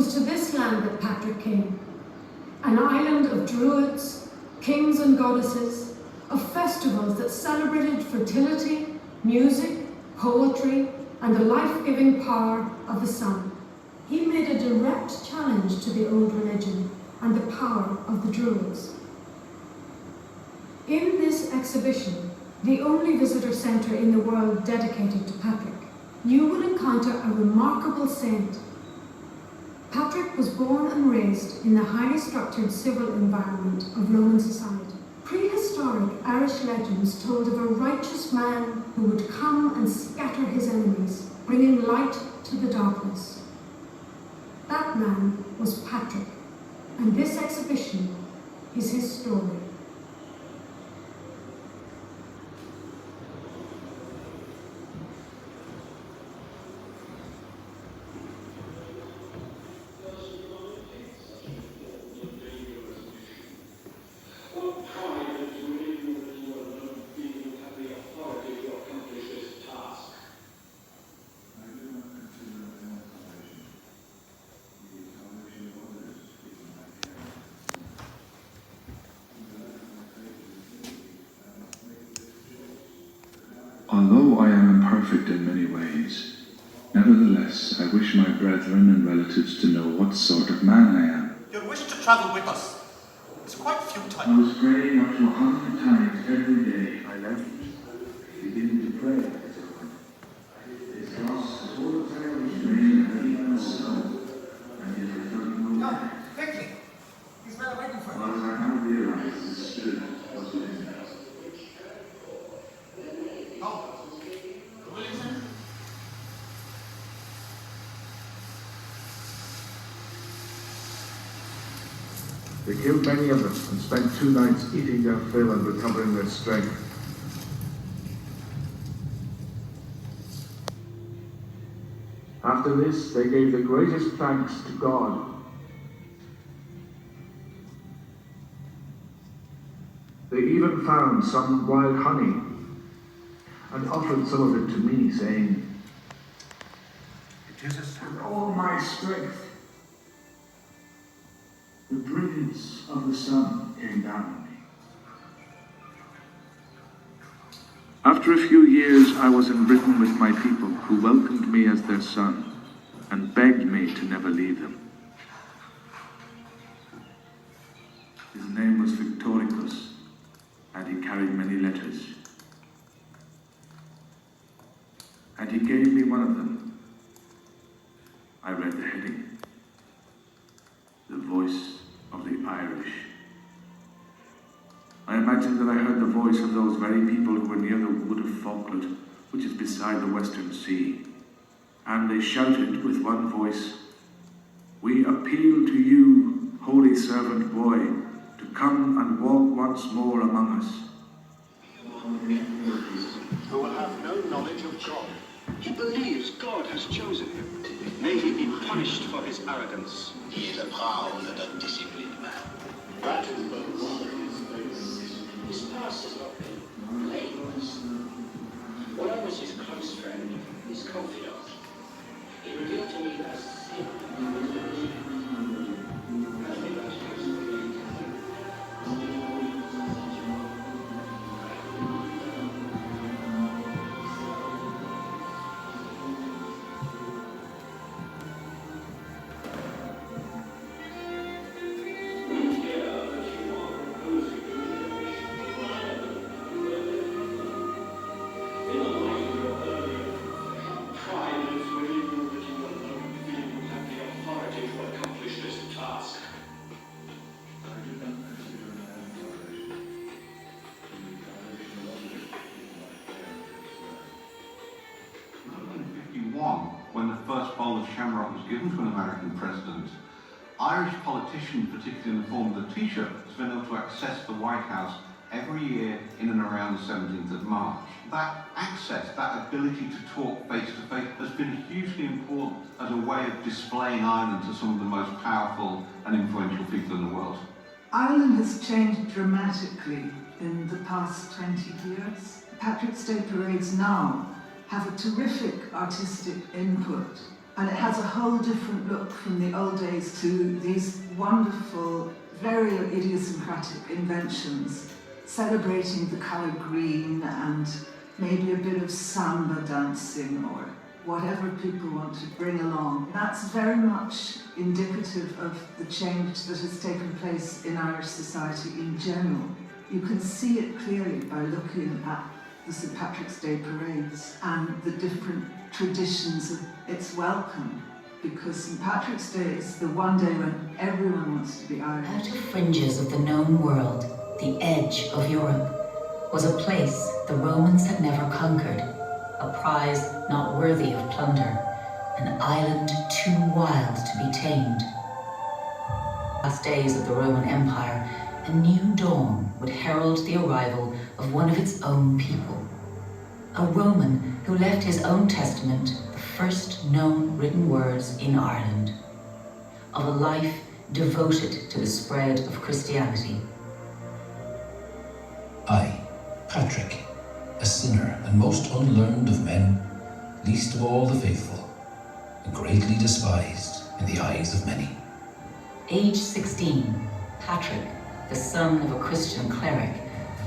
was to this land that Patrick came, an island of druids, kings and goddesses, of festivals that celebrated fertility, music, poetry, and the life-giving power of the sun. He made a direct challenge to the old religion and the power of the druids. In this exhibition, the only visitor centre in the world dedicated to Patrick, you will encounter a remarkable saint. Patrick was born and raised in the highly structured civil environment of Roman society. Prehistoric Irish legends told of a righteous man who would come and scatter his enemies, bringing light to the darkness. That man was Patrick, and this exhibition is his story. Although I am imperfect in many ways, nevertheless I wish my brethren and relatives to know what sort of man I am. Your wish to travel with us is quite futile. I was praying up to 100 times every day I left, beginning to pray. His cross is all the Irish rain and even snow, and yet I felt no Come, quickly! He's well waiting for you. But I now realize the Spirit was within me. They killed many of them and spent 2 nights eating their fill and recovering their strength. After this, they gave the greatest thanks to God. They even found some wild honey and offered some of it to me, saying, It is a sign. With all my strength, the brilliance of the sun came down on me. After a few years, I was in Britain with my people, who welcomed me as their son and begged me to never leave them. His name was Victoricus, and he carried many letters. And he gave me one of them. I read the heading, The Voice of the Irish. I imagined that I heard the voice of those very people who were near the wood of Falkland, which is beside the Western Sea. And they shouted with one voice, We appeal to you, holy servant boy, to come and walk once more among us. Who will have no knowledge of God. He believes God has chosen him. May he be punished for his arrogance. He is a proud and undisciplined man. That is both. His past has not been blameless. When I was his close friend, his confidant, he revealed to me that sin when the first bowl of shamrock was given to an American president, Irish politicians, particularly in the form of the Taoiseach, has been able to access the White House every year in and around the 17th of March. That access, that ability to talk face to face, has been hugely important as a way of displaying Ireland to some of the most powerful and influential people in the world. Ireland has changed dramatically in the past 20 years. Patrick's Day parades now have a terrific artistic input And it has a whole different look from the old days to these wonderful, very idiosyncratic inventions, celebrating the colour green and maybe a bit of samba dancing or whatever people want to bring along. That's very much indicative of the change that has taken place in Irish society in general. You can see it clearly by looking at the St. Patrick's Day parades and the different traditions of its welcome, because St. Patrick's Day is the one day when everyone wants to be Irish. Out of fringes of the known world, the edge of Europe, was a place the Romans had never conquered, a prize not worthy of plunder, an island too wild to be tamed. Last days of the Roman Empire, a new dawn would herald the arrival of one of its own people. A Roman who left his own testament the first known written words in Ireland, of a life devoted to the spread of Christianity. I, Patrick, a sinner and most unlearned of men, least of all the faithful, and greatly despised in the eyes of many. Age 16, Patrick, the son of a Christian cleric,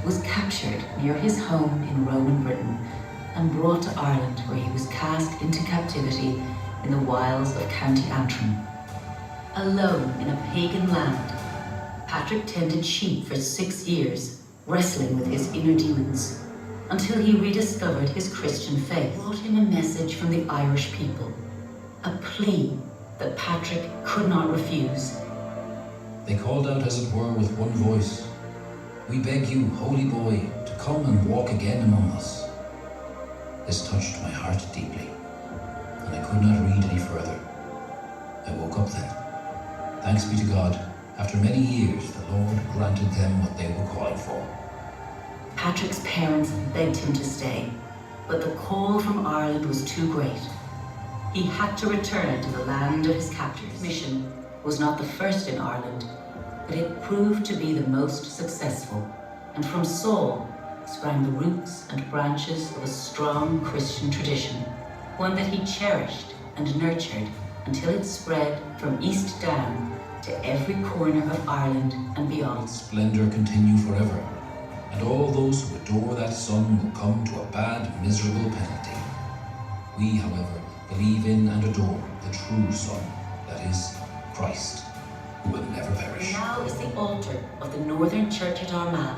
was captured near his home in Roman Britain and brought to Ireland, where he was cast into captivity in the wilds of County Antrim. Alone in a pagan land, Patrick tended sheep for 6 years, wrestling with his inner demons, until he rediscovered his Christian faith. Brought him a message from the Irish people, a plea that Patrick could not refuse. They called out as it were with one voice, "We beg you, holy boy, to come and walk again among us." This touched my heart deeply, and I could not read any further. I woke up then. Thanks be to God, after many years the Lord granted them what they were calling for. Patrick's parents begged him to stay, but the call from Ireland was too great. He had to return to the land of his captors. His mission was not the first in Ireland, but it proved to be the most successful, and from Saul sprang the roots and branches of a strong Christian tradition, one that he cherished and nurtured until it spread from East Down to every corner of Ireland and beyond. Its splendor continue forever, and all those who adore that sun will come to a bad, miserable penalty. We, however, believe in and adore the true sun, that is, Christ, who will never perish. Now is the altar of the Northern Church at Armagh.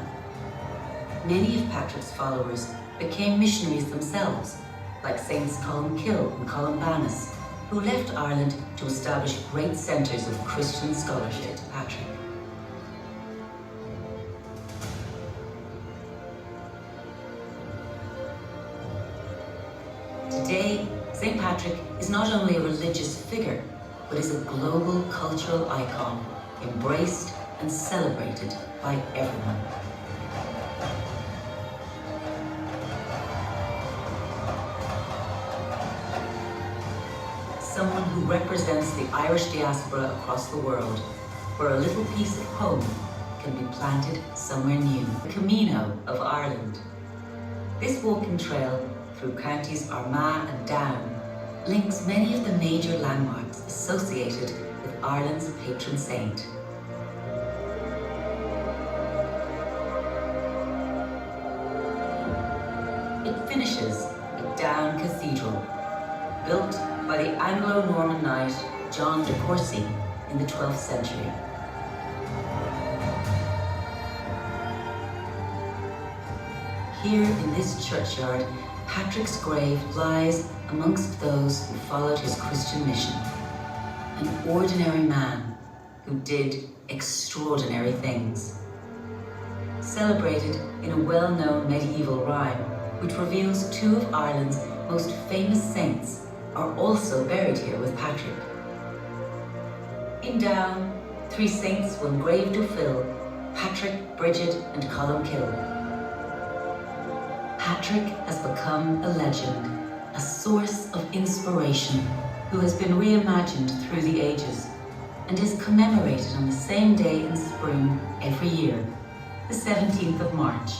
Many of Patrick's followers became missionaries themselves, like Saints Columkill and Columbanus, who left Ireland to establish great centres of Christian scholarship to Patrick. Today, St. Patrick is not only a religious figure, but is a global cultural icon, embraced and celebrated by everyone. Someone who represents the Irish diaspora across the world, where a little piece of home can be planted somewhere new. The Camino of Ireland. This walking trail through counties Armagh and Down links many of the major landmarks associated with Ireland's patron saint. It finishes at Down Cathedral, built by the Anglo-Norman knight John de Courcy in the 12th century. Here in this churchyard, Patrick's grave lies amongst those who followed his Christian mission. An ordinary man who did extraordinary things. Celebrated in a well-known medieval rhyme, which reveals two of Ireland's most famous saints are also buried here with Patrick. In Down, 3 saints will grave to fill, Patrick, Bridget and Columkill. Patrick has become a legend, a source of inspiration, who has been reimagined through the ages, and is commemorated on the same day in spring every year, the 17th of March,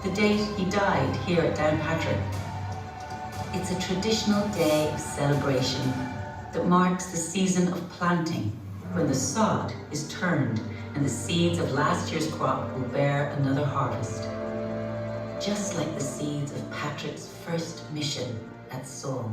the date he died here at Downpatrick. It's a traditional day of celebration that marks the season of planting, when the sod is turned and the seeds of last year's crop will bear another harvest. Just like the seeds of Patrick's first mission at Saul.